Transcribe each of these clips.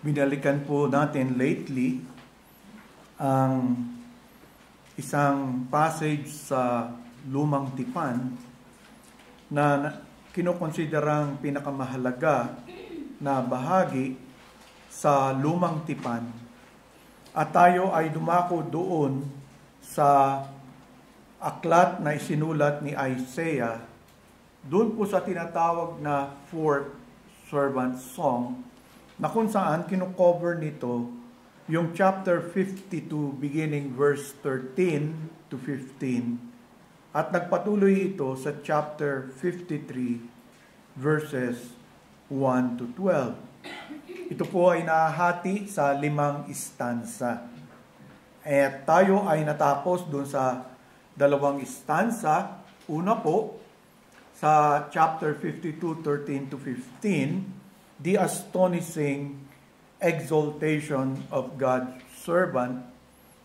binalikan po natin lately ang isang passage sa Lumang Tipan na kinukonsiderang pinakamahalaga na bahagi sa Lumang Tipan. At tayo ay dumako doon sa aklat na isinulat ni Isaiah, doon po sa tinatawag na Fourth Servant Song, na kung saan kinukover nito yung chapter 52 beginning verse 13 to 15 at nagpatuloy ito sa chapter 53 verses 1 to 12. Ito po ay nahati sa 5 stanza. At tayo ay natapos doon sa 2 stanza. Una po sa chapter 52, 13 to 15, the astonishing exaltation of God's servant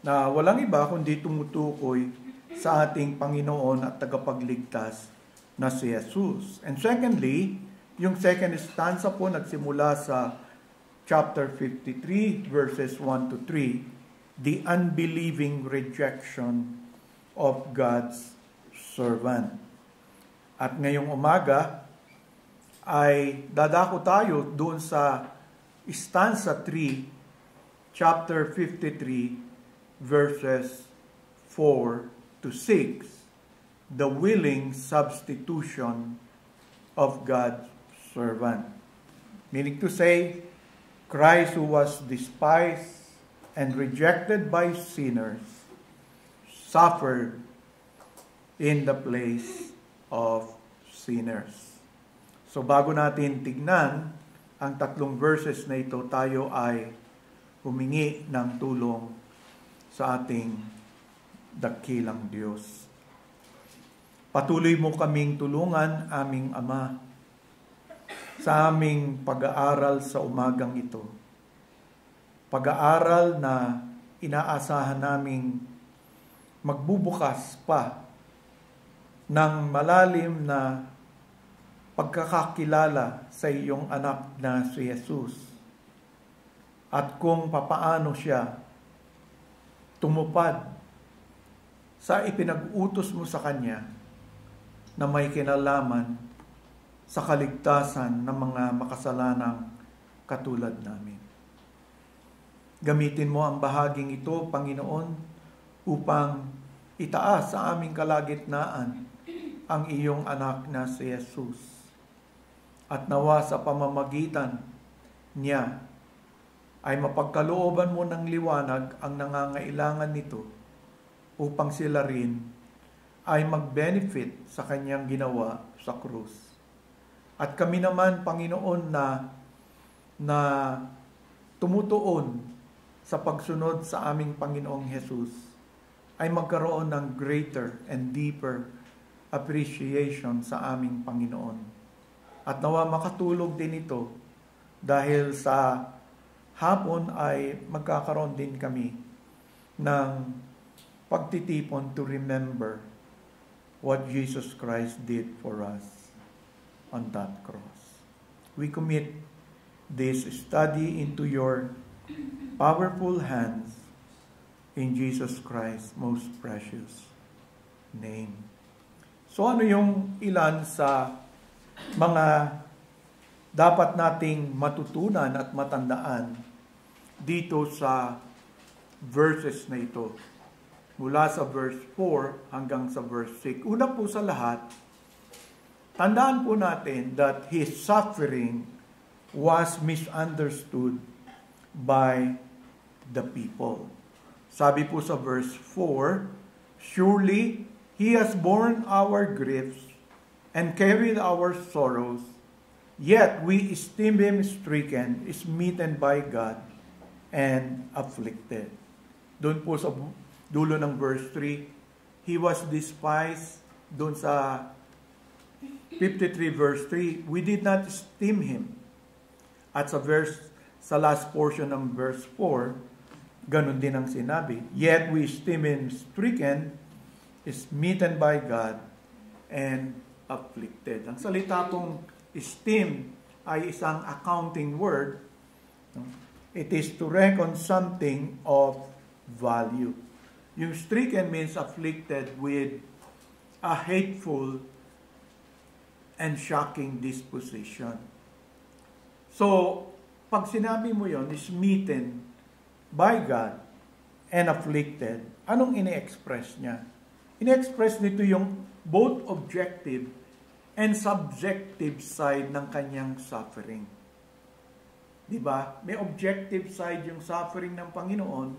na walang iba kundi tumutukoy sa ating Panginoon at tagapagligtas na si Jesus. And secondly, yung second stanza po nagsimula sa chapter 53 verses 1 to 3, the unbelieving rejection of God's servant. At ngayong umaga ay dadako tayo doon sa stanza 3, chapter 53, verses 4 to 6, the willing substitution of God's servant. Meaning to say, Christ who was despised and rejected by sinners suffered in the place of sinners. So bago natin tignan ang 3 verses na ito, tayo ay humingi ng tulong sa ating dakilang Diyos. Patuloy mo kaming tulungan, aming Ama, sa aming pag-aaral sa umagang ito. Pag-aaral na inaasahan naming magbubukas pa ng malalim na pagkakakilala sa iyong anak na si Jesus at kung papaano siya tumupad sa ipinag-utos mo sa Kanya na may kinalaman sa kaligtasan ng mga makasalanang katulad namin. Gamitin mo ang bahaging ito, Panginoon, upang itaas sa aming kalagitnaan ang iyong anak na si Jesus. At nawa sa pamamagitan niya ay mapagkalooban mo ng liwanag ang nangangailangan nito upang sila rin ay mag-benefit sa kanyang ginawa sa krus. At kami naman, Panginoon, na tumutuon sa pagsunod sa aming Panginoong Jesus ay magkaroon ng greater and deeper appreciation sa aming Panginoon. At nawa makatulog din ito dahil sa hapon ay magkakaroon din kami ng pagtitipon to remember what Jesus Christ did for us on that cross. We commit this study into your powerful hands in Jesus Christ's most precious name. So ano yung ilan sa mga dapat nating matutunan at matandaan dito sa verses na ito, mula sa verse 4 hanggang sa verse 6. Una po sa lahat, tandaan po natin that His suffering was misunderstood by the people. Sabi po sa verse 4, surely He has borne our griefs and carried our sorrows, yet we esteem Him stricken, smitten by God, and afflicted. Doon po sa dulo ng verse 3, He was despised. Doon sa 53 verse 3, we did not esteem Him. At sa last portion ng verse 4, ganun din ang sinabi, yet we esteem Him stricken, smitten by God, and afflicted. Ang salita pong esteem ay isang accounting word. It is to reckon something of value. Yung stricken means afflicted with a hateful and shocking disposition. So, pag sinabi mo yon, smitten by God and afflicted, anong ini-express niya? Ini-express nito yung both objective and subjective side ng kanyang suffering. Diba? May objective side yung suffering ng Panginoon,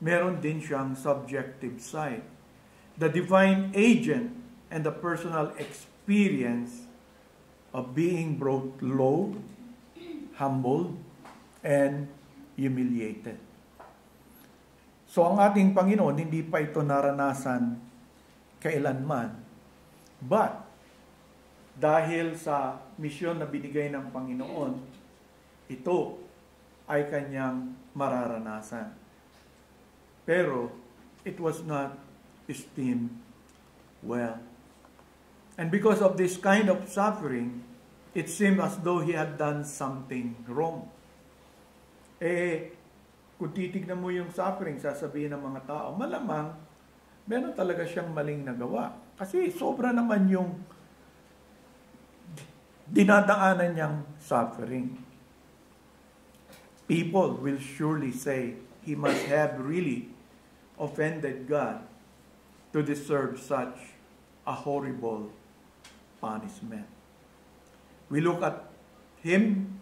meron din siyang subjective side. The divine agent and the personal experience of being brought low, humbled, and humiliated. So ang ating Panginoon, hindi pa ito naranasan kailanman. But, dahil sa misyon na binigay ng Panginoon, ito ay kanyang mararanasan. Pero, it was not esteemed well. And because of this kind of suffering, it seemed as though he had done something wrong. Kung titignan mo yung suffering, sasabihin ng mga tao, malamang, meron talaga siyang maling nagawa. Kasi sobra naman yung dinadaanan niyang suffering. People will surely say, he must have really offended God to deserve such a horrible punishment. We look at him,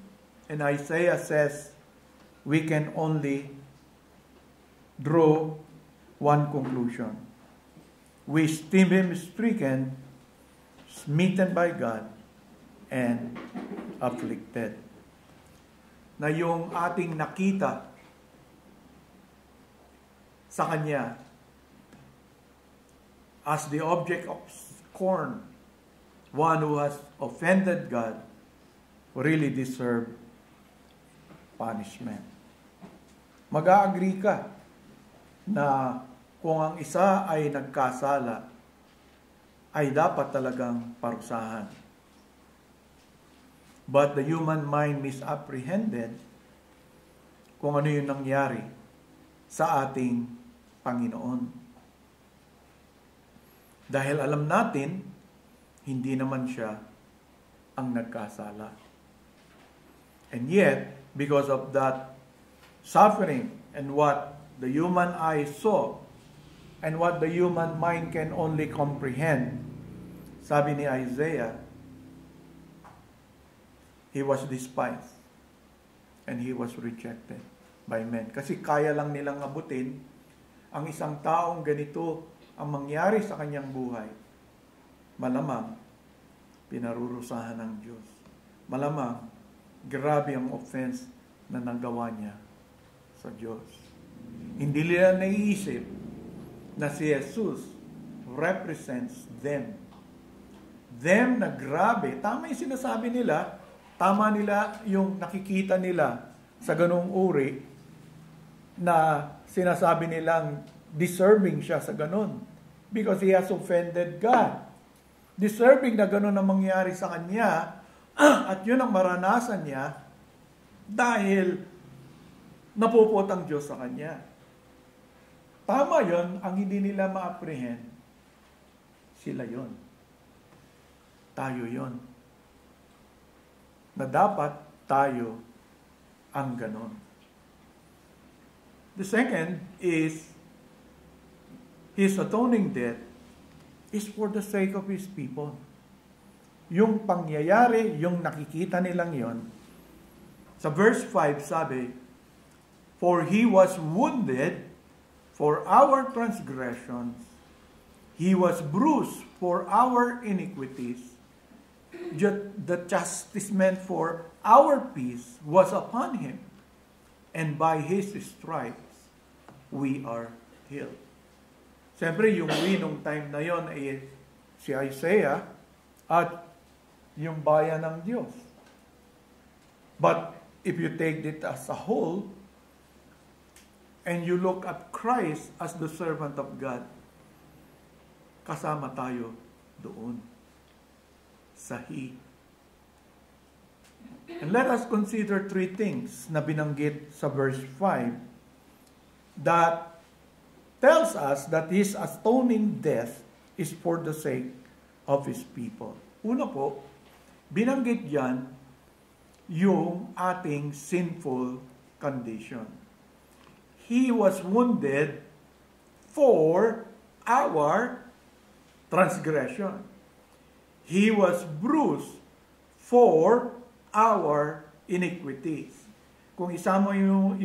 and Isaiah says, we can only draw one conclusion. We esteem him stricken, smitten by God, and afflicted. Na yung ating nakita sa kanya as the object of scorn, one who has offended God, really deserve punishment. Mag-a-agree ka na kung ang isa ay nagkasala, ay dapat talagang parusahan. But the human mind misapprehended kung ano yung nangyari sa ating Panginoon. Dahil alam natin, hindi naman siya ang nagkasala. And yet, because of that suffering and what the human eye saw and what the human mind can only comprehend, sabi ni Isaiah, he was despised and he was rejected by men. Kasi kaya lang nilang abutin ang isang taong ganito ang mangyari sa kanyang buhay. Malamang, pinarurusahan ng Diyos. Malamang, grabe ang offense na nagawa niya sa Diyos. Hindi nila naiisip na si Jesus represents them. Them na grabe. Tama yung sinasabi nila, tama nila yung nakikita nila sa ganung uri na sinasabi nilang deserving siya sa ganun. Because he has offended God. Deserving na ganun ang mangyari sa kanya at yun ang maranasan niya dahil napupot ang Diyos sa kanya. Tama yun, ang hindi nila ma-apprehend, sila yun. Tayo yun. Na dapat tayo ang ganon. The second is, His atoning death is for the sake of His people. Yung pangyayari, yung nakikita nilang yon. Sa verse 5 sabi, for He was wounded for our transgressions, He was bruised for our iniquities, the chastisement for our peace was upon Him, and by His stripes we are healed. Siyempre, yung winong time na yon ay si Isaiah at yung bayan ng Diyos. But if you take it as a whole, and you look at Christ as the servant of God, kasama tayo doon sa He. And let us consider three things na binanggit sa verse 5 that tells us that His atoning death is for the sake of His people. Una po, binanggit diyan yung ating sinful condition. He was wounded for our transgression. He was bruised for our iniquities. Kung isama yung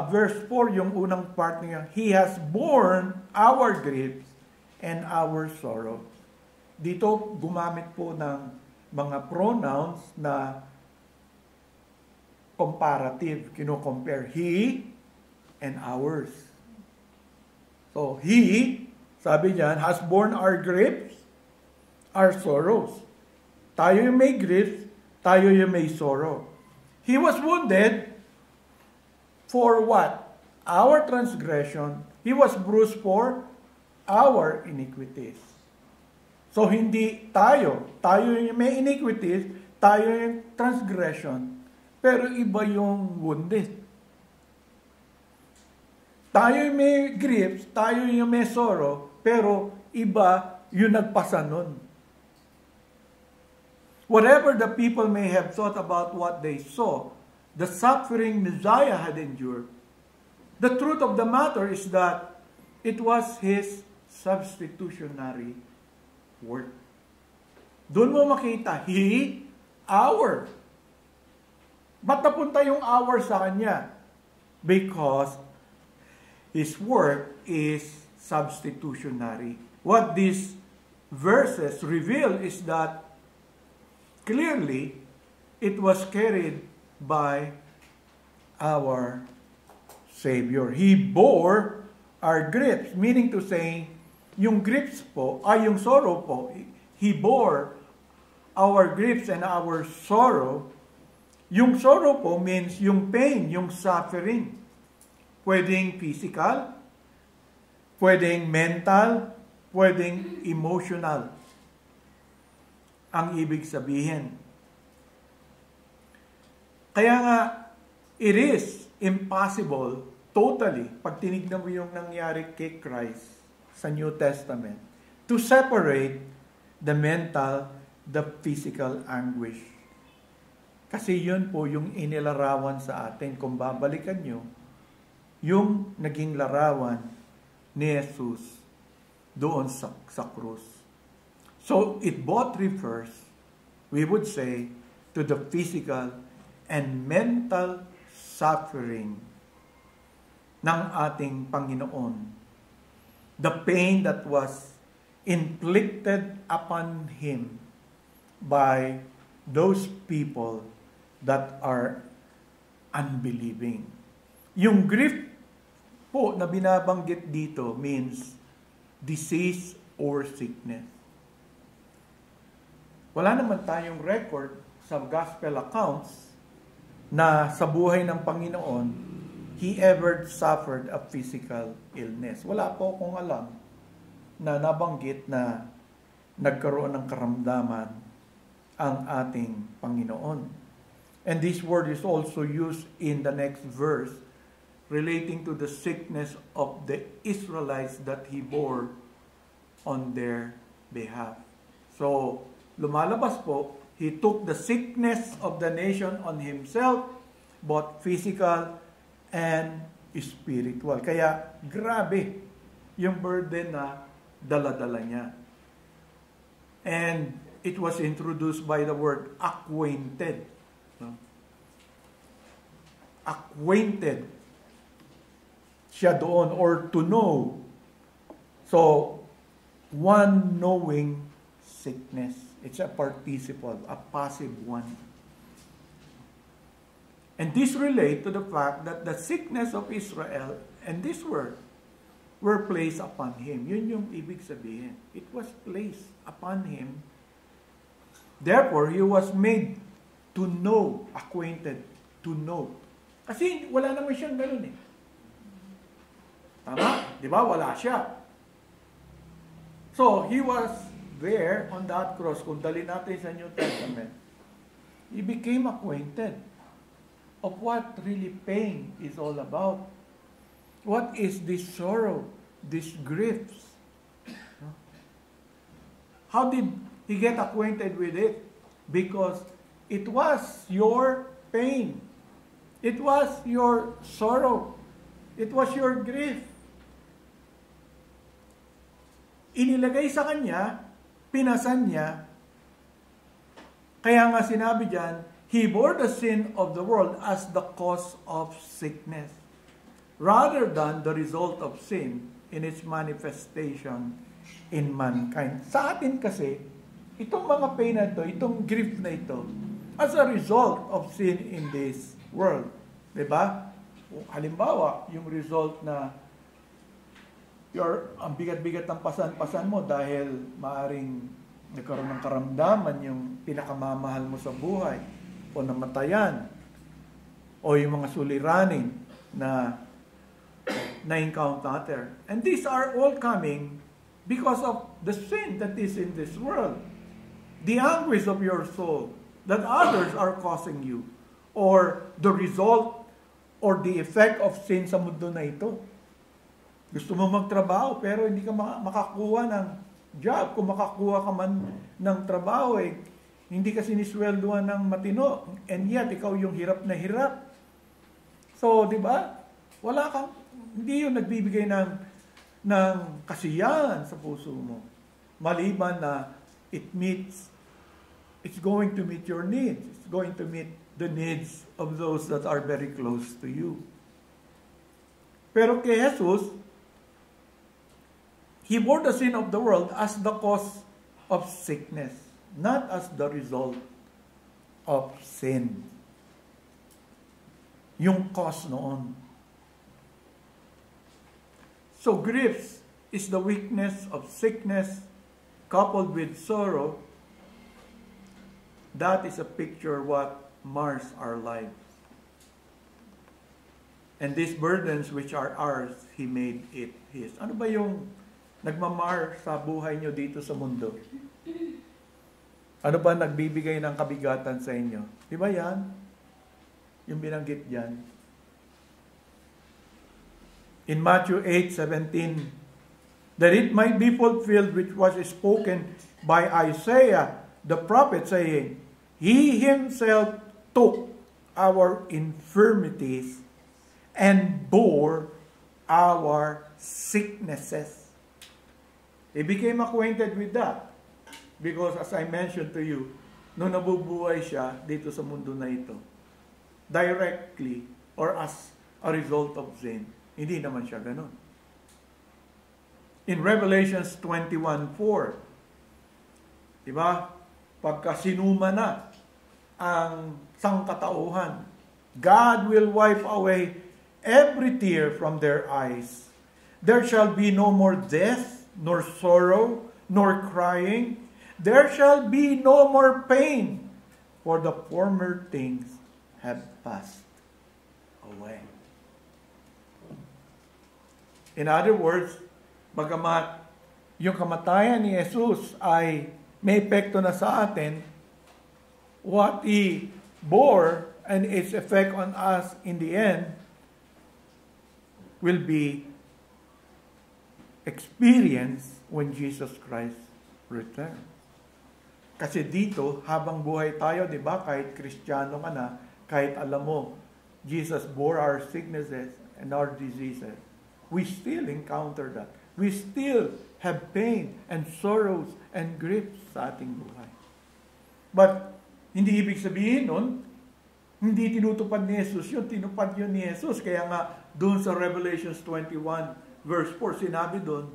verse 4, yung unang part niya, He has borne our griefs and our sorrow. Dito, gumamit po ng mga pronouns na comparative, kino-compare He and ours. So, He, sabi niyan, has borne our griefs, our sorrows. Tayo yung may griefs, tayo yung may sorrow. He was wounded for what? Our transgression. He was bruised for our iniquities. So, hindi tayo yung may iniquities, tayo yung transgression, pero iba yung wounded. Tayo yung may griefs, tayo yung may sorrow, pero iba yung nagpasa nun. Whatever the people may have thought about what they saw, the suffering Messiah had endured, the truth of the matter is that it was His substitutionary work. Doon mo makita, He, our. Ba't napunta yung our sa Kanya? Because His work is substitutionary. What these verses reveal is that clearly, it was carried by our Savior. He bore our griefs, meaning to say, yung griefs po, yung sorrow po, He bore our griefs and our sorrow. Yung sorrow po means yung pain, yung suffering. Pwedeng physical, pwedeng mental, pwedeng emotional. Ang ibig sabihin. Kaya nga, it is impossible, totally, pag tinignan mo yung nangyari kay Christ sa New Testament, to separate the mental, the physical anguish. Kasi yun po yung inilarawan sa atin. Kung babalikan nyo, yung naging larawan ni Jesus doon sa krus. So, it both refers, we would say, to the physical and mental suffering ng ating Panginoon. The pain that was inflicted upon Him by those people that are unbelieving. Yung grief po na binabanggit dito means disease or sickness. Wala naman tayong record sa gospel accounts na sa buhay ng Panginoon, He ever suffered a physical illness. Wala po akong alam na nabanggit na nagkaroon ng karamdaman ang ating Panginoon. And this word is also used in the next verse relating to the sickness of the Israelites that He bore on their behalf. So, lumalabas po, He took the sickness of the nation on Himself, both physical and spiritual. Kaya, grabe yung burden na dala-dala niya. And it was introduced by the word acquainted. Acquainted siya doon, or to know. So, one knowing sickness. It's a participle, a passive one. And this relates to the fact that the sickness of Israel and this word were placed upon Him. Yun yung ibig sabihin. It was placed upon Him. Therefore, He was made to know, acquainted, to know. Kasi wala naman siyang ganun eh. Tama? Di ba? Wala siya. So, He was there on that cross. Kung dali natin sa New Testament, he became acquainted of what really pain is all about. What is this sorrow, these griefs? How did he get acquainted with it? Because it was your pain. It was your sorrow. It was your grief. Inilagay sa kanya, pinasan niya, kaya nga sinabi diyan, he bore the sin of the world as the cause of sickness, rather than the result of sin in its manifestation in mankind. Sa atin kasi, itong mga pain na ito, itong grief na ito, as a result of sin in this world. Diba? Halimbawa, yung result na ang bigat-bigat ng pasan-pasan mo dahil maaring nagkaroon ng karamdaman yung pinakamamahal mo sa buhay o namatayan o yung mga suliranin na na-encounter. And these are all coming because of the sin that is in this world. The anguish of your soul that others are causing you, or the result or the effect of sin sa mundo na ito. Gusto mo magtrabaho pero hindi ka makakuha ng job. Kung makakuha ka man ng trabaho, hindi ka sinisweldoan ng matino. And yet, ikaw yung hirap na hirap. So, di ba? Hindi yun nagbibigay ng kasiyahan sa puso mo. Maliban na it's going to meet your needs. It's going to meet the needs of those that are very close to you. Pero kay Jesus, he bore the sin of the world as the cause of sickness, not as the result of sin. Yung cause noon. So grief is the weakness of sickness coupled with sorrow. That is a picture what mars our lives. And these burdens which are ours, He made it His. Ano ba yung nagmamar sa buhay nyo dito sa mundo? Ano ba nagbibigay ng kabigatan sa inyo? Di ba yan? Yung binanggit dyan. In Matthew 8:17, that it might be fulfilled which was spoken by Isaiah the prophet, saying, He Himself took our infirmities and bore our sicknesses. He became acquainted with that. Because as I mentioned to you, nung nabubuhay siya dito sa mundo na ito, directly or as a result of sin, hindi naman siya ganun. In Revelations 21:4, diba? Pagka sinuma na ang sangkatauhan, God will wipe away every tear from their eyes. There shall be no more death, nor sorrow, nor crying. There shall be no more pain, for the former things have passed away. In other words, bagamat yung kamatayan ni Jesus ay may epekto na sa atin, what He bore and its effect on us in the end will be experienced when Jesus Christ returns. Kasi dito, habang buhay tayo, di ba, kahit Kristiyano ka na, kahit alam mo, Jesus bore our sicknesses and our diseases, we still encounter that. We still have pain and sorrows and griefs sa ating buhay. But, hindi ibig sabihin nun, hindi tinutupad ni Jesus yun, tinupad yun ni Jesus. Kaya nga, dun sa Revelations 21, verse 4, sinabi dun,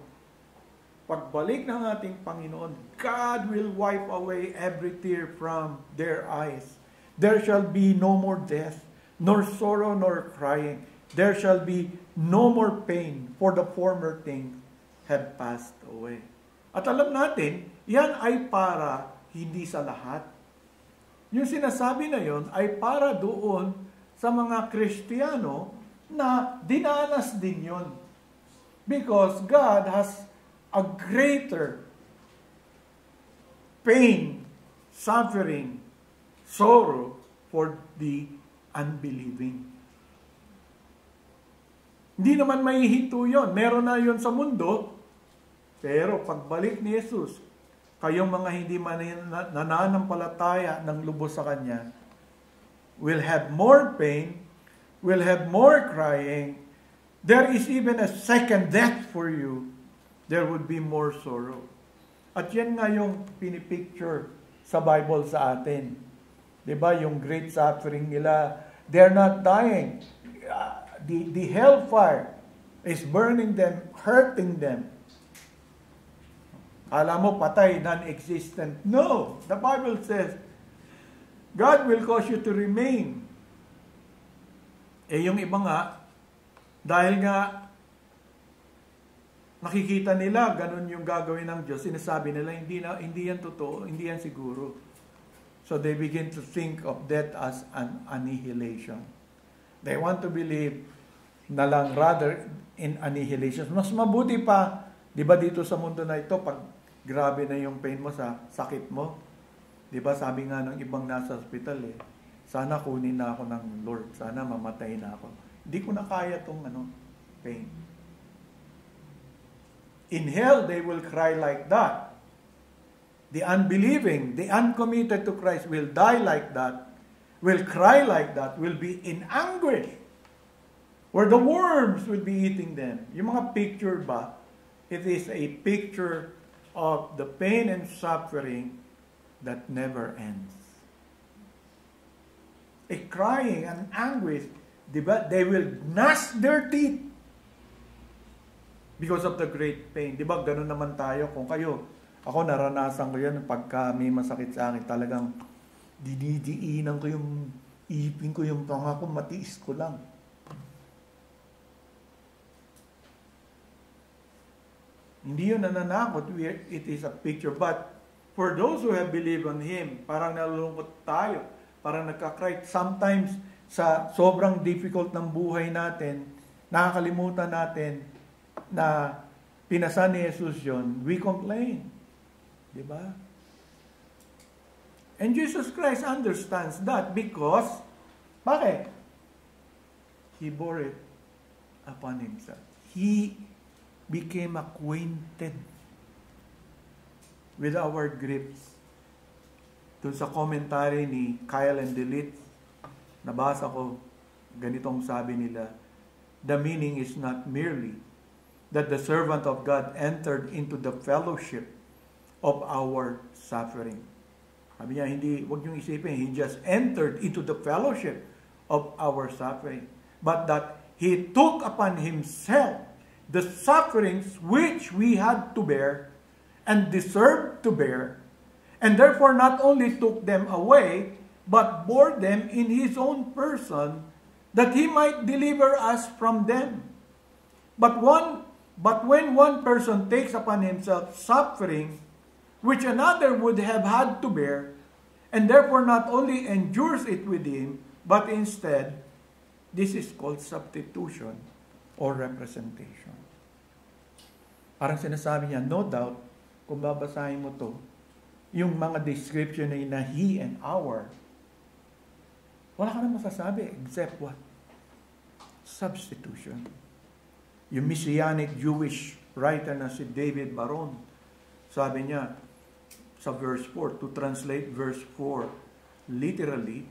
pagbalik ng ating Panginoon, God will wipe away every tear from their eyes. There shall be no more death, nor sorrow, nor crying. There shall be no more pain, for the former things have passed away. At alam natin, yan ay para hindi sa lahat. Yung sinasabi na yon ay para doon sa mga Kristiyano na dinanas din yon. Because God has a greater pain, suffering, sorrow for the unbelieving. Hindi naman maihinto yun. Meron na yun sa mundo, pero pagbalik ni Jesus, kayong mga hindi nananampalataya ng lubos sa Kanya, will have more pain, will have more crying. There is even a second death for you. There would be more sorrow. At yan nga yung pinipicture sa Bible sa atin. Diba? Yung great suffering nila, they're not dying. The hellfire is burning them, hurting them. Alam mo, patay, non-existent. No! The Bible says, God will cause you to remain. Yung iba nga, dahil nga, nakikita nila, ganun yung gagawin ng Diyos, sinasabi nila, hindi yan totoo, hindi yan siguro. So they begin to think of death as an annihilation. They want to believe na lang rather in annihilation. Mas mabuti pa, di ba dito sa mundo na ito, pag grabe na yung pain mo sa sakit mo, di ba sabi nga ng ibang nasa hospital sana kunin na ako ng Lord, sana mamatay na ako. Hindi ko na kaya tong pain. In hell, they will cry like that. The unbelieving, the uncommitted to Christ will die like that, will cry like that, will be in anguish, where the worms will be eating them. Yung mga picture ba, it is a picture of the pain and suffering that never ends. A crying and anguish, diba? They will gnash their teeth because of the great pain. Diba, ganun naman tayo. Kung kayo, ako naranasan ko yan, pagka may masakit sa akin, talagang dinidiinan ko yung ipin ko, yung tanga ko, matiis ko lang. Hindi yun nananakot. It is a picture. But for those who have believed on Him, parang nalulungkot tayo. Parang nagkakry. Sometimes, sa sobrang difficult ng buhay natin, nakakalimutan natin na pinasan ni Jesus yun, we complain. Diba? And Jesus Christ understands that because, bakit? He bore it upon Himself. He became acquainted with our griefs. Doon sa commentary ni Kyle and Delete, nabasa ko, ganitong sabi nila, the meaning is not merely that the servant of God entered into the fellowship of our suffering. Sabi niya, huwag niyong isipin, He just entered into the fellowship of our suffering. But that He took upon Himself the sufferings which we had to bear and deserved to bear, and therefore not only took them away, but bore them in His own person, that He might deliver us from them. But when one person takes upon himself suffering, which another would have had to bear, and therefore not only endures it with him, but instead, this is called substitution or representation. Parang sinasabi niya, no doubt, kung babasahin mo to, yung mga description na he and our, wala ka na masasabi except what? Substitution. Yung Messianic Jewish writer na si David Baron, sabi niya sa verse 4, to translate verse 4 literally,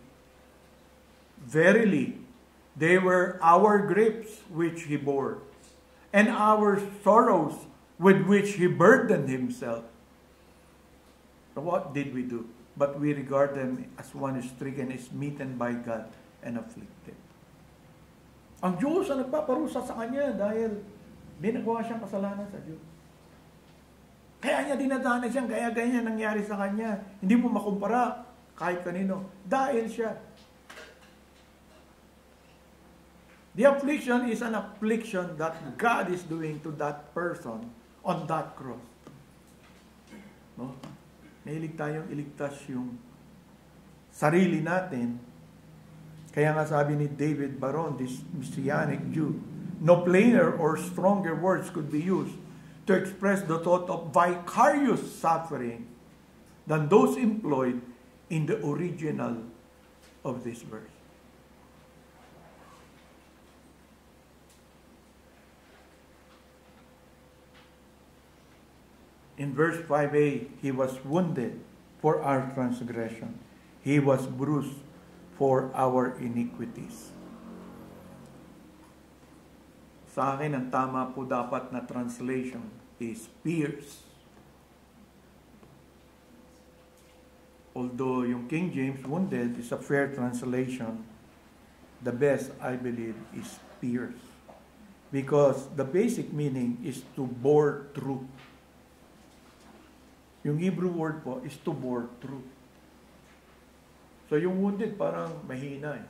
verily, they were our griefs which He bore, and our sorrows with which He burdened Himself. So what did we do? But we regard them as one is stricken, is smitten by God, and afflicted. Ang Diyos ang nagpaparusa sa kanya dahil may nagawa siyang kasalanan sa Diyos. Kaya niya dinadanas siyang kaya ganyan nangyari sa kanya. Hindi mo makumpara kahit kanino. Dahil siya. The affliction is an affliction that God is doing to that person on that cross. No? Mahilig tayong iligtas yung sarili natin. Kaya nga sabi ni David Baron, this Messianic Jew, no plainer or stronger words could be used to express the thought of vicarious suffering than those employed in the original of this verse. In verse 5a, He was wounded for our transgression. He was bruised for our iniquities. Sa akin, ang tama po dapat na translation is pierced. Although yung King James, wounded, is a fair translation, the best, I believe, is pierced. Because the basic meaning is to bore through. Yung Hebrew word po is to bore through. So yung wounded parang mahina eh.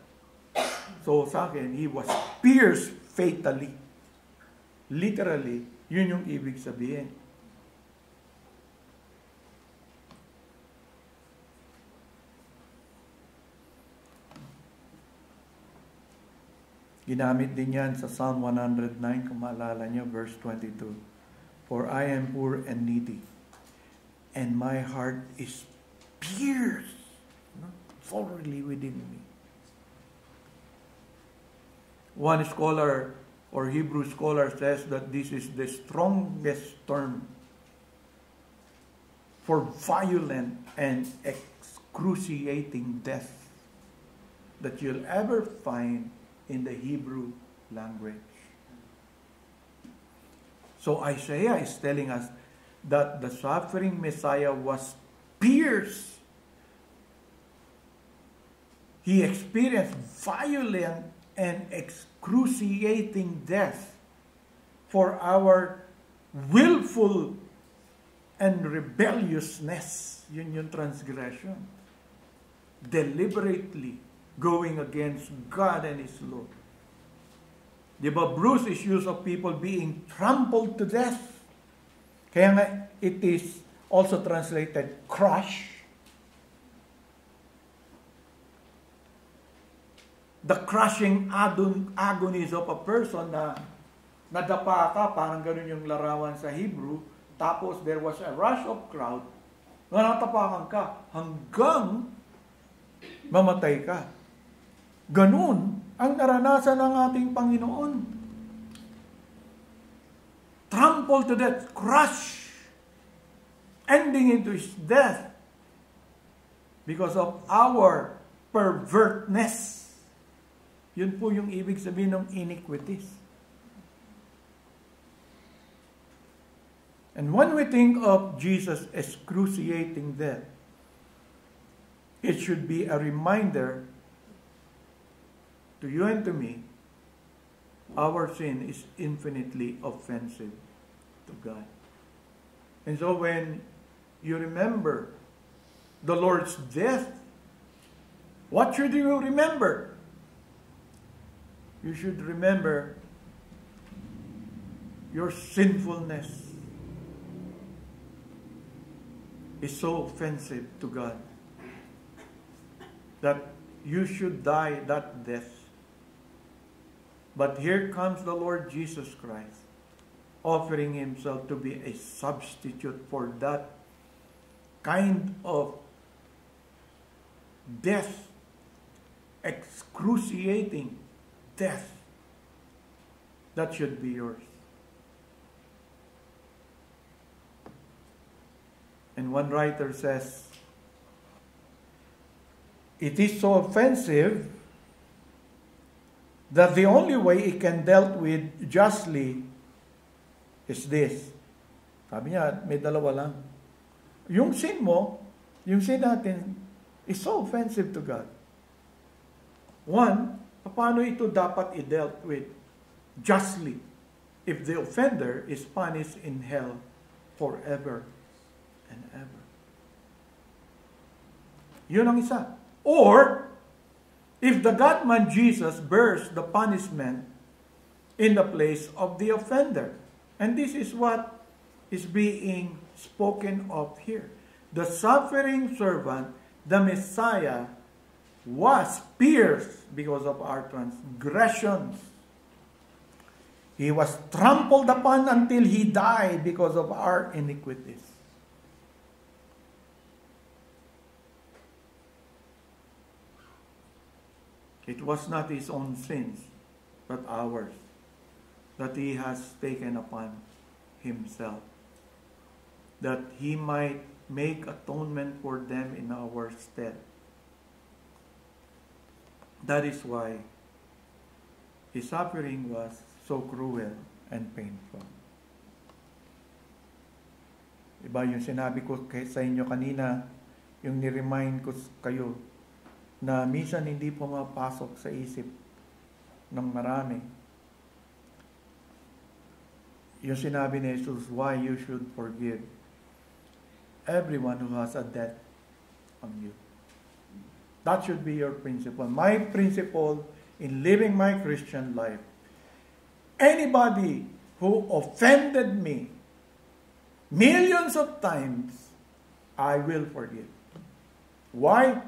So sa akin, He was pierced fatally. Literally, yun yung ibig sabihin. Ginamit din yan sa Psalm 109, kung maalala nyo, verse 22. For I am poor and needy, and my heart is pierced thoroughly within me. One scholar or Hebrew scholar says that this is the strongest term for violent and excruciating death that you'll ever find in the Hebrew language. So Isaiah is telling us that the suffering Messiah was pierced. He experienced violent and excruciating death for our willful and rebelliousness. Yun yung transgression. Deliberately going against God and His law. Diba, bruise is used of people being trampled to death. Kaya nga, it is also translated crush. The crushing agonies of a person na nadapa ka, parang ganun yung larawan sa Hebrew, tapos there was a rush of crowd, na natapakan ka hanggang mamatay ka. Ganun ang naranasan ng ating Panginoon. Trampled to death, crush, ending into His death because of our pervertness. Yun po yung ibig sabihin ng iniquities. And when we think of Jesus' excruciating death, it should be a reminder to you and to me, our sin is infinitely offensive to God. And so when you remember the Lord's death, what should you remember? You should remember your sinfulness is so offensive to God that you should die that death. But here comes the Lord Jesus Christ, offering Himself to be a substitute for that kind of death, excruciating death that should be yours. And one writer says, it is so offensive that the only way it can dealt with justly is this. Sabi niya, may dalawa lang. Yung sin mo, yung sin natin, is so offensive to God. One, paano ito dapat i-dealt with justly if the offender is punished in hell forever and ever? Yun ang isa. Or, if the God-man Jesus bears the punishment in the place of the offender. And this is what is being spoken of here. The suffering servant, the Messiah, was pierced because of our transgressions. He was trampled upon until He died because of our iniquities. It was not his own sins, but ours, that he has taken upon himself, that he might make atonement for them in our stead. That is why his suffering was so cruel and painful. Diba yung sinabi ko sa inyo kanina, yung ni-remind ko kayo, na minsan hindi pumapasok sa isip ng marami. Yung sinabi ni Jesus, why you should forgive everyone who has a debt on you. That should be your principle. My principle in living my Christian life. Anybody who offended me millions of times, I will forgive. Why?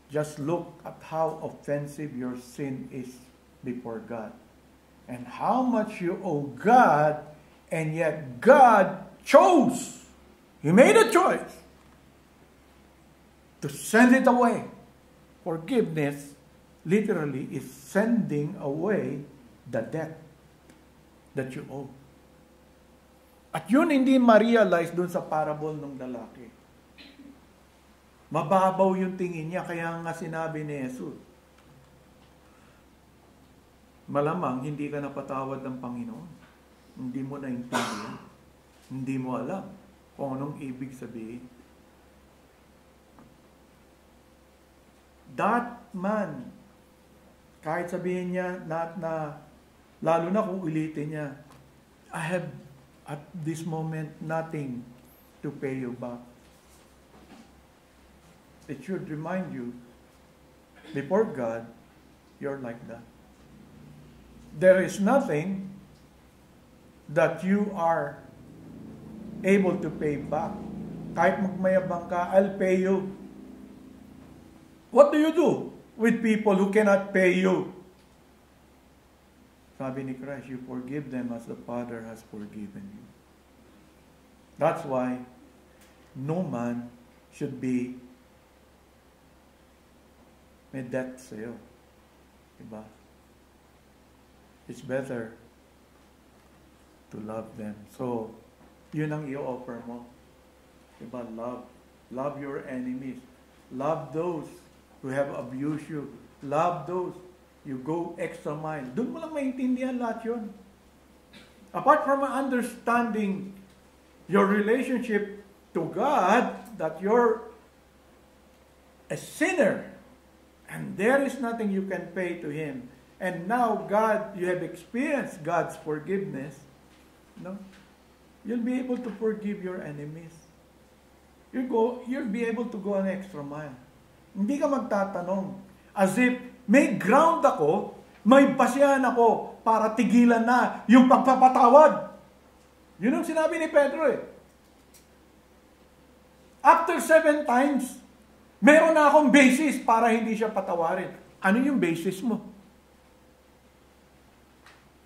Just look at how offensive your sin is before God. And how much you owe God, and yet God chose. He made a choice to send it away. Forgiveness literally is sending away the debt that you owe. At yun hindi ma-realize dun sa parable ng lalaki. Mababaw yung tingin niya, kaya nga sinabi ni Jesus, malamang hindi ka napatawad ng Panginoon. Hindi mo naintindihan. Hindi mo alam kung anong ibig sabihin. That man, kahit sabihin niya na lalo na kung ulitin niya, I have at this moment nothing to pay you back. It should remind you, before God, you're like that. There is nothing that you are able to pay back. Kahit magmayabang ka, I'll pay you. What do you do with people who cannot pay you? Sabi ni Christ, you forgive them as the Father has forgiven you. That's why no man should be may debt sa'yo. Diba? It's better to love them. So, yun ang i-offer mo. Diba? Love. Love your enemies. Love those who have abused you. Love those. You go extra mile. Doon mo lang maintindihan lahat yun. Apart from understanding your relationship to God, that you're a sinner, and there is nothing you can pay to Him. And now God, you have experienced God's forgiveness. No? You'll be able to forgive your enemies. You'll be able to go an extra mile. Hindi ka magtatanong as if may ground ako, may basihan ako para tigilan na yung pagpapatawad. Yun ang sinabi ni Pedro eh. After 7 times, meron na akong basis para hindi siya patawarin. Ano yung basis mo?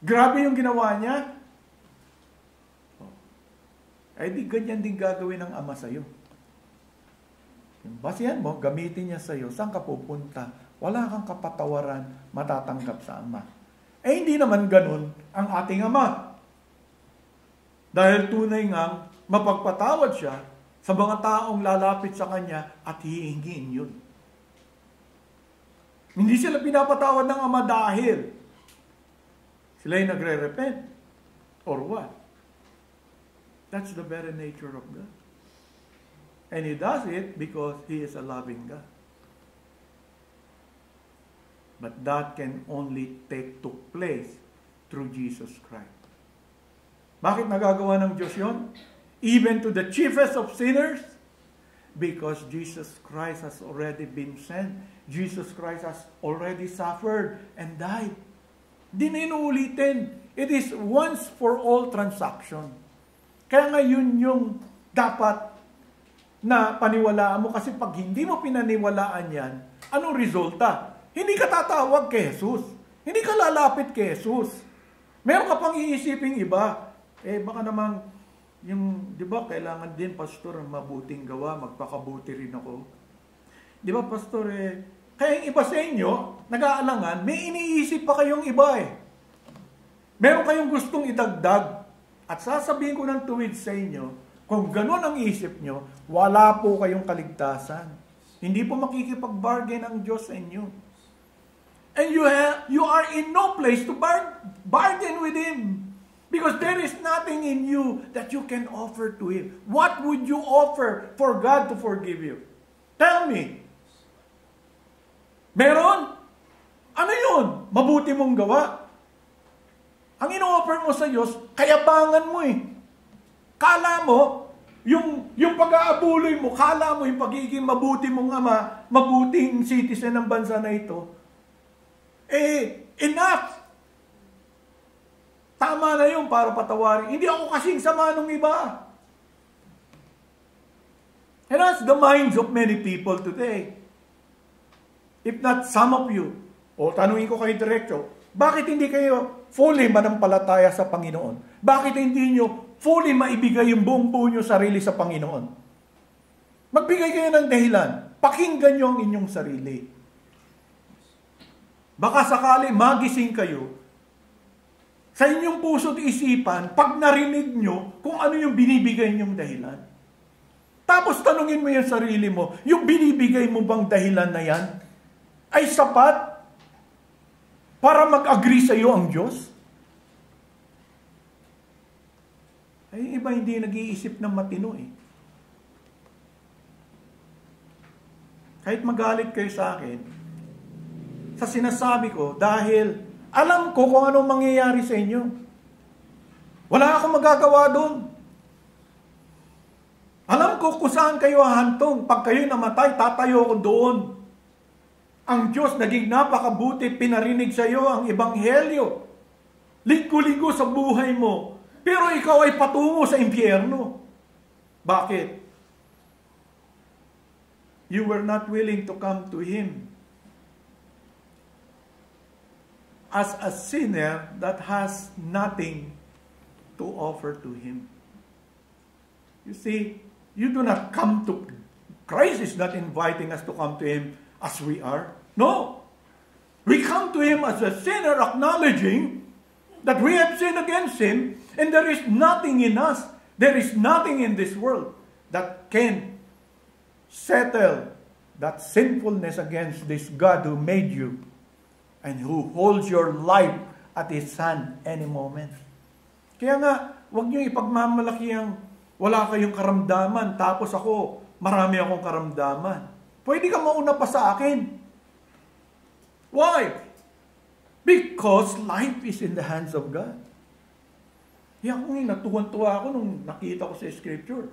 Grabe yung ginawa niya. Ay di ganyan din gagawin ng Ama sa'yo. Yung basihan mo, gamitin niya sa'yo. Saan ka pupunta? Wala kang kapatawaran matatanggap sa Ama. Eh hindi naman ganun ang ating Ama. Dahil tunay ngang mapagpatawad siya sa mga taong lalapit sa Kanya at hihingin yun. Hindi sila pinapatawad ng Ama dahil sila'y nagre-repent. Or what? That's the very nature of God. And He does it because He is a loving God. But that can only took place through Jesus Christ. Bakit nagagawa ng Diyos yun? Even to the chiefest of sinners? Because Jesus Christ has already been sent. Jesus Christ has already suffered and died. Di na inuulitin. It is once for all transaction. Kaya ngayon yung dapat na paniwalaan mo, kasi pag hindi mo pinaniwalaan yan, anong resulta? Hindi ka tatawag kay Jesus. Hindi ka lalapit kay Jesus. Meron ka pang iisiping iba. Eh baka namang yung, di ba, kailangan din, pastor, mabuting gawa, magpakabuti rin ako. Di ba, pastor, Kaya yung iba sa inyo, nag-aalangan, may iniisip pa kayong iba eh. Meron kayong gustong idagdag. At sasabihin ko ng tuwid sa inyo, kung ganun ang isip nyo, wala po kayong kaligtasan. Hindi po makikipag-bargain ang Diyos sa inyo. And you are in no place to bargain with Him. Because there is nothing in you that you can offer to Him. What would you offer for God to forgive you? Tell me. Meron? Ano yun? Mabuti mong gawa. Ang ino-offer mo sa Diyos, kayabangan mo eh. Kala mo, yung pag-aabuloy mo, kala mo yung pagiging mabuti mong ama, mabuting citizen ng bansa na ito, enough. Tama na yun para patawarin. Hindi ako kasing sama ng iba. And that's the minds of many people today. If not some of you, o tanungin ko kayo diretso, bakit hindi kayo fully manampalataya sa Panginoon? Bakit hindi nyo fully maibigay yung buong buo nyo sarili sa Panginoon? Magbigay kayo ng dahilan. Pakinggan nyo ang inyong sarili. Baka sakali magising kayo sa inyong puso't isipan pag narinig nyo kung ano yung binibigay nyong dahilan. Tapos tanungin mo yung sarili mo, yung binibigay mo bang dahilan na yan ay sapat para mag-agree sa iyo ang Diyos? Ay, iba hindi nag-iisip ng matino eh. Kahit magalit kayo sa akin, sa sinasabi ko, dahil alam ko kung anong mangyayari sa inyo. Wala akong magagawa doon. Alam ko kung saan kayo hahantong. Pag kayo namatay, tatayo ko doon. Ang Diyos naging napakabuti, pinarinig sa iyo ang ebanghelyo. Linggo-linggo sa buhay mo. Pero ikaw ay patungo sa impyerno. Bakit? You were not willing to come to Him as a sinner that has nothing to offer to Him. You see, you do not come to Christ is not inviting us to come to Him as we are. No. We come to Him as a sinner, acknowledging that we have sinned against Him, and there is nothing in us, there is nothing in this world that can settle that sinfulness against this God who made you and who holds your life at His hand any moment. Kaya nga, huwag niyo ipagmamalaki ang wala kayong karamdaman, tapos ako, marami akong karamdaman. Pwede ka mauna pa sa akin. Why? Because life is in the hands of God. Yan kung natuwan-tuwa ako nung nakita ko sa Scripture.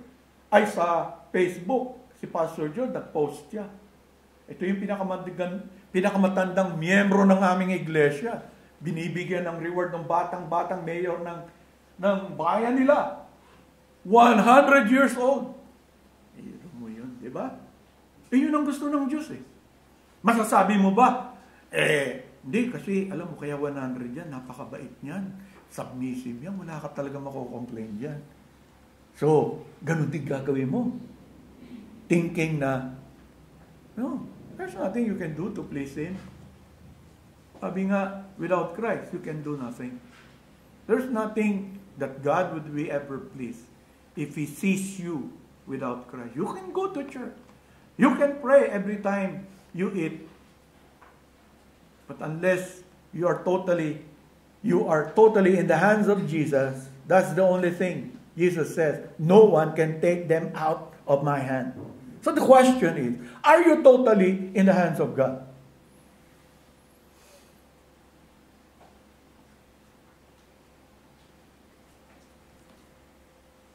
Ay sa Facebook, si Pastor John, nag-post siya. Ito yung pinakamatandang miyembro ng aming iglesia. Binibigyan ng reward ng batang-batang mayor ng bayan nila. 100 years old. Ano mo yun, di ba? Yun ang gusto ng Diyos eh. Masasabi mo ba? Hindi, kasi alam mo, kaya 100 yan, napakabait niyan. Submissive yan, wala ka talaga mako-complain dyan. So, ganun din gagawin mo. Thinking na, no, there's nothing you can do to please Him. Sabi nga, without Christ, you can do nothing. There's nothing that God would be ever pleased if He sees you without Christ. You can go to church. You can pray every time you eat. But unless you are totally in the hands of Jesus, that's the only thing. Jesus says, no one can take them out of my hand. So the question is, are you totally in the hands of God?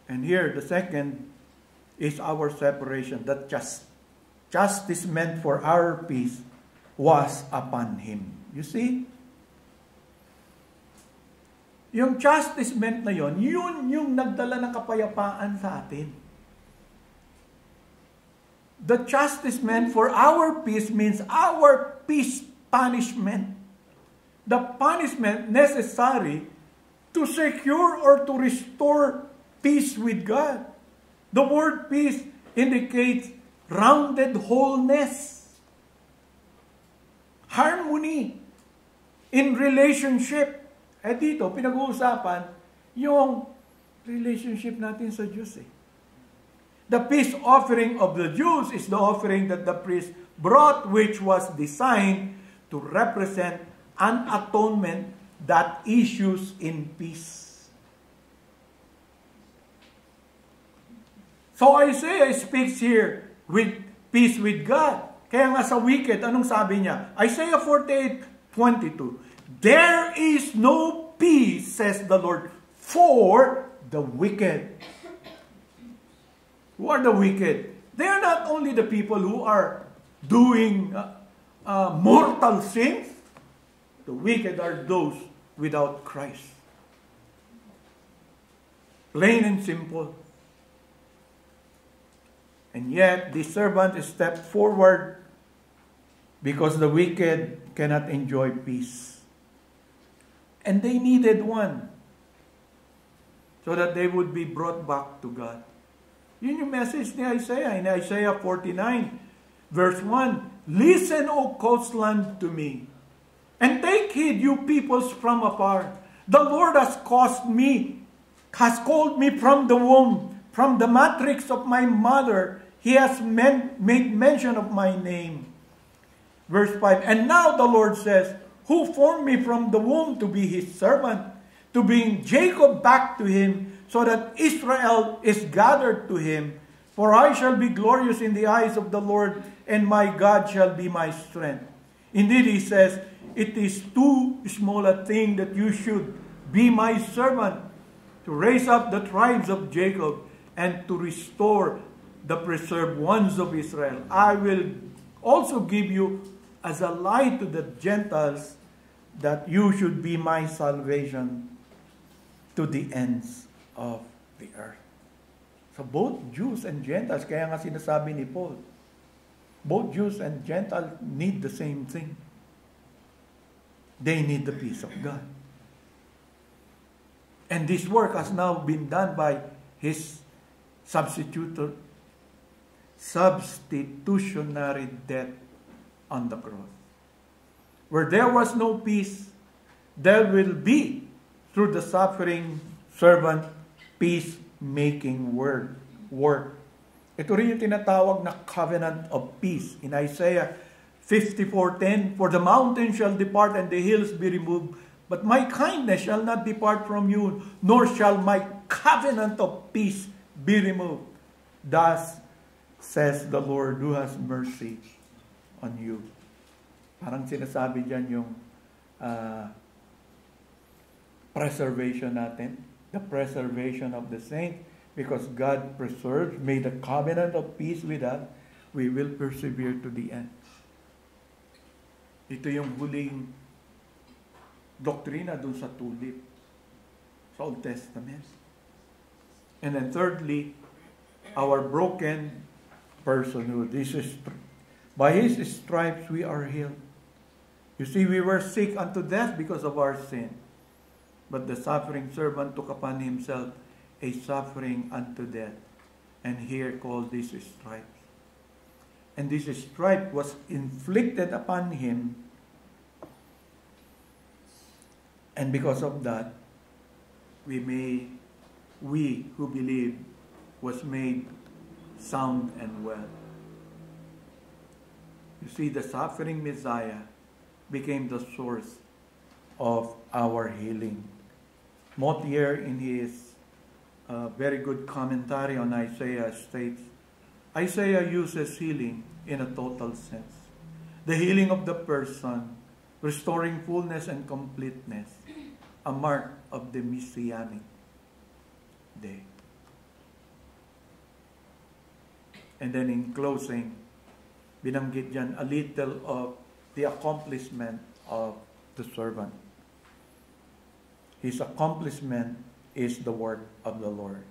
And here, the second is our separation. That justice meant for our peace was upon Him. You see? Yung chastisement na yun yung nagdala ng kapayapaan sa atin. The chastisement for our peace means our peace punishment. The punishment necessary to secure or to restore peace with God. The word peace indicates rounded wholeness. harmony in relationship. Dito, pinag-uusapan yung relationship natin sa Diyos The peace offering of the Jews is the offering that the priest brought, which was designed to represent an atonement that issues in peace. So Isaiah speaks here with peace with God. Kaya nga sa wicked, anong sabi niya? Isaiah 48:22. There is no peace, says the Lord, for the wicked. Who are the wicked? They are not only the people who are doing mortal sins. The wicked are those without Christ. Plain and simple. And yet, the servant stepped forward because the wicked cannot enjoy peace. And they needed one so that they would be brought back to God. Yun yung message ni Isaiah. In Isaiah 49, verse 1, Listen, O coastland, to me, and take heed, you peoples from afar. The Lord has called me from the womb, from the matrix of my mother. He has made mention of my name. Verse 5, And now the Lord says, Who formed me from the womb to be his servant, to bring Jacob back to him, so that Israel is gathered to him. For I shall be glorious in the eyes of the Lord, and my God shall be my strength. Indeed, he says, It is too small a thing that you should be my servant, to raise up the tribes of Jacob, and to restore the preserved ones of Israel. I will also give you as a light to the Gentiles, that you should be my salvation to the ends of the earth. So both Jews and Gentiles, kaya nga sinasabi ni Paul, both Jews and Gentiles need the same thing. They need the peace of God. And this work has now been done by his substitutionary death on the cross. Where there was no peace, there will be, through the suffering servant, peace-making work. Ito rin yung tinatawag na covenant of peace. In Isaiah 54:10, For the mountains shall depart and the hills be removed, but my kindness shall not depart from you, nor shall my covenant of peace be removed. Thus says the Lord who has mercy on you. Parang sinasabi dyan yung preservation natin, the preservation of the saint, because God preserves, made a covenant of peace with us, we will persevere to the end. Ito yung huling doktrina dun sa tulip sa Old Testament. And then thirdly, our broken personhood. This is by his stripes we are healed. You see, we were sick unto death because of our sin. But the suffering servant took upon himself a suffering unto death. And here called this stripes. And this stripe was inflicted upon him. And because of that, we who believe was made sound and well. You see, the suffering Messiah became the source of our healing. Mottier, in his very good commentary on Isaiah, states, Isaiah uses healing in a total sense. The healing of the person, restoring fullness and completeness, a mark of the Messianic day. And then in closing, binanggit dyan a little of the accomplishment of the servant. His accomplishment is the word of the Lord.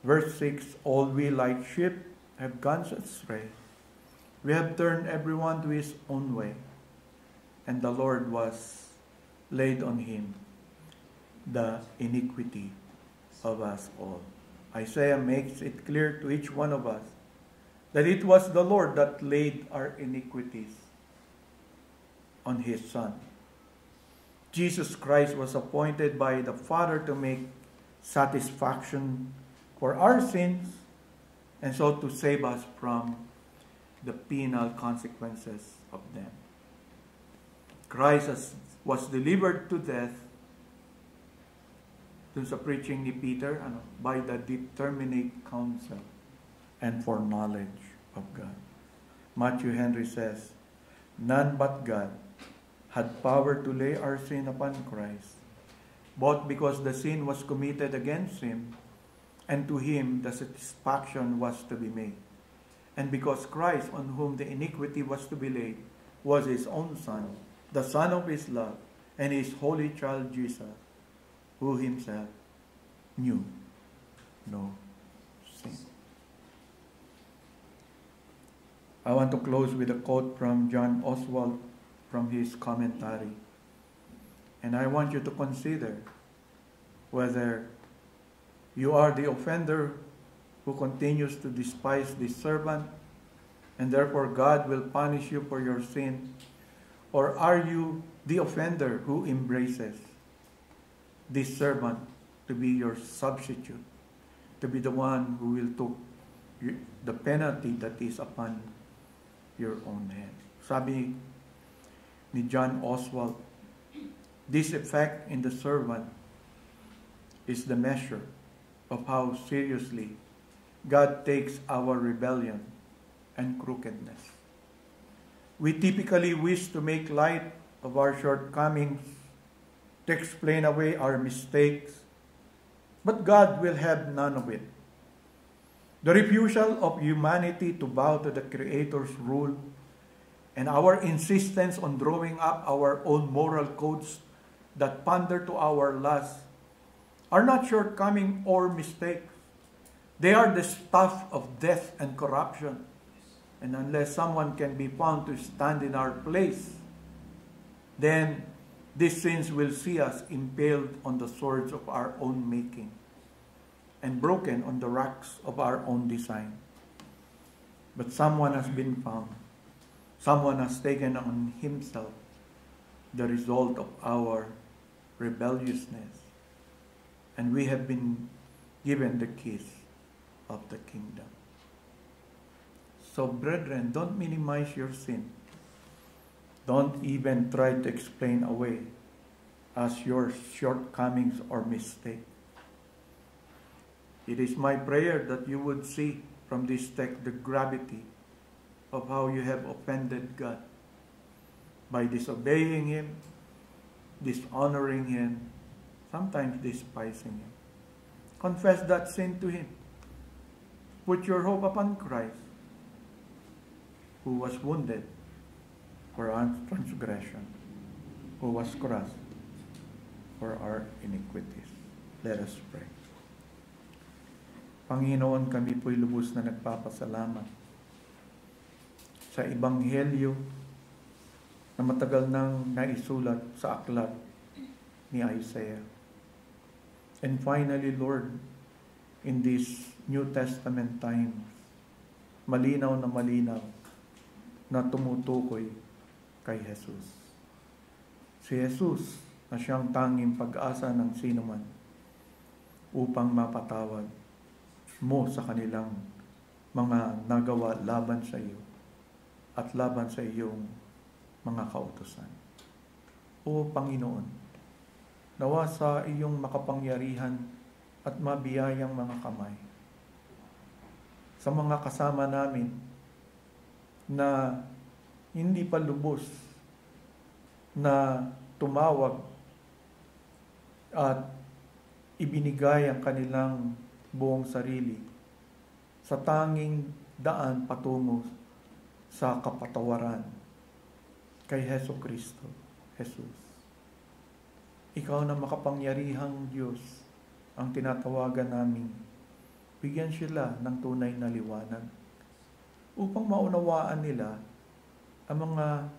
Verse 6, All we like sheep have gone astray. We have turned everyone to his own way. And the Lord was laid on him the iniquity of us all. Isaiah makes it clear to each one of us that it was the Lord that laid our iniquities on His Son. Jesus Christ was appointed by the Father to make satisfaction for our sins and so to save us from the penal consequences of them. Christ was delivered to death dun sa preaching ni Peter by the determinate counsel and foreknowledge of God. Matthew Henry says, none but God had power to lay our sin upon Christ, both because the sin was committed against Him, and to Him the satisfaction was to be made, and because Christ, on whom the iniquity was to be laid, was His own Son, the Son of His love, and His holy child Jesus, who Himself knew no sin. I want to close with a quote from John Oswalt from his commentary. And I want you to consider whether you are the offender who continues to despise this servant, and therefore God will punish you for your sin, or are you the offender who embraces this servant to be your substitute, to be the one who will take the penalty that is upon your own head. Sabi ni John Oswalt, this effect in the servant is the measure of how seriously God takes our rebellion and crookedness. We typically wish to make light of our shortcomings, to explain away our mistakes, but God will have none of it. The refusal of humanity to bow to the Creator's rule and our insistence on drawing up our own moral codes that pander to our lusts are not shortcoming or mistakes. They are the stuff of death and corruption. And unless someone can be found to stand in our place, then these sins will see us impaled on the swords of our own making and broken on the rocks of our own design. But someone has been found. Someone has taken on himself the result of our rebelliousness. And we have been given the keys of the kingdom. So, brethren, don't minimize your sin. Don't even try to explain away as your shortcomings or mistakes. It is my prayer that you would see from this text the gravity of how you have offended God by disobeying Him, dishonoring Him, sometimes despising Him. Confess that sin to Him. Put your hope upon Christ, who was wounded for our transgression, who was crushed for our iniquities. Let us pray. Panginoon, kami po'y lubos na nagpapasalamat sa Ebanghelyo na matagal nang naisulat sa aklat ni Isaiah. And finally, Lord, in this New Testament times, malinaw na tumutukoy kay Jesus. Si Jesus na siyang tanging pag-asa ng sinuman upang mapatawad mo sa kanilang mga nagawa laban sa iyo at laban sa iyong mga kautusan. O Panginoon, nawa sa iyong makapangyarihan at mabiyayang mga kamay sa mga kasama namin na hindi pa lubos na tumawag at ibinigay ang kanilang buong sarili sa tanging daan patungo sa kapatawaran kay Hesus Kristo, Jesus. Ikaw na makapangyarihang Diyos ang tinatawagan namin. Bigyan sila ng tunay na liwanag upang maunawaan nila ang mga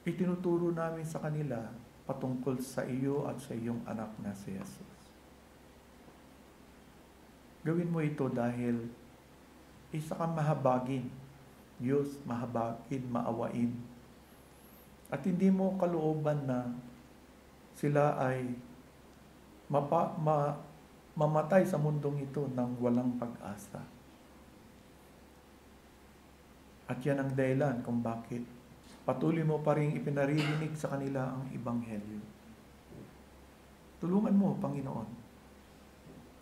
itinuturo namin sa kanila patungkol sa iyo at sa iyong anak na si Jesus. Gawin mo ito dahil isa kang mahabagin, Diyos, mahabagin, maawain. At hindi mo kalooban na sila ay mamatay sa mundong ito ng walang pag-asa. At yan ang dahilan kung bakit patuloy mo pa rin ipinaririnig sa kanila ang Ebanghelyo. Tulungan mo, Panginoon,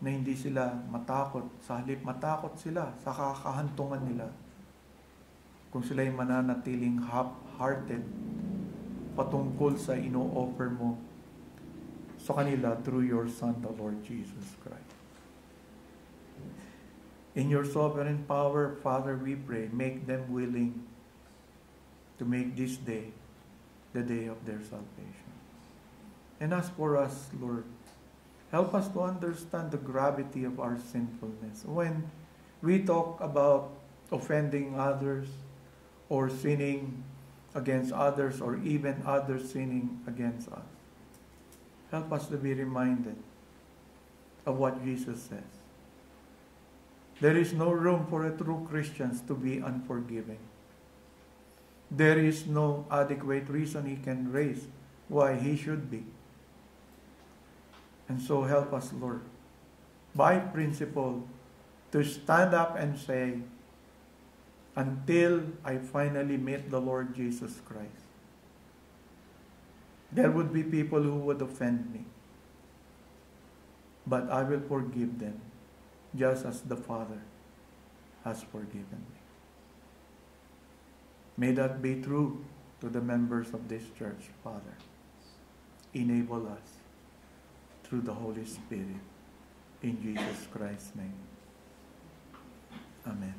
na hindi sila matakot. Sa halip matakot sila sa kakahantungan nila. Kung sila'y mananatiling half-hearted patungkol sa ino-offer mo sa kanila through your Son, the Lord Jesus Christ. In your sovereign power, Father, we pray, make them willing to make this day the day of their salvation. And as for us, Lord, help us to understand the gravity of our sinfulness. When we talk about offending others or sinning against others or even others sinning against us, help us to be reminded of what Jesus says. There is no room for a true Christian to be unforgiving. There is no adequate reason he can raise why he should be. And so help us, Lord, by principle, to stand up and say, until I finally meet the Lord Jesus Christ, there would be people who would offend me, but I will forgive them, just as the Father has forgiven me. May that be true to the members of this church, Father. Enable us through the Holy Spirit. In Jesus Christ's name. Amen.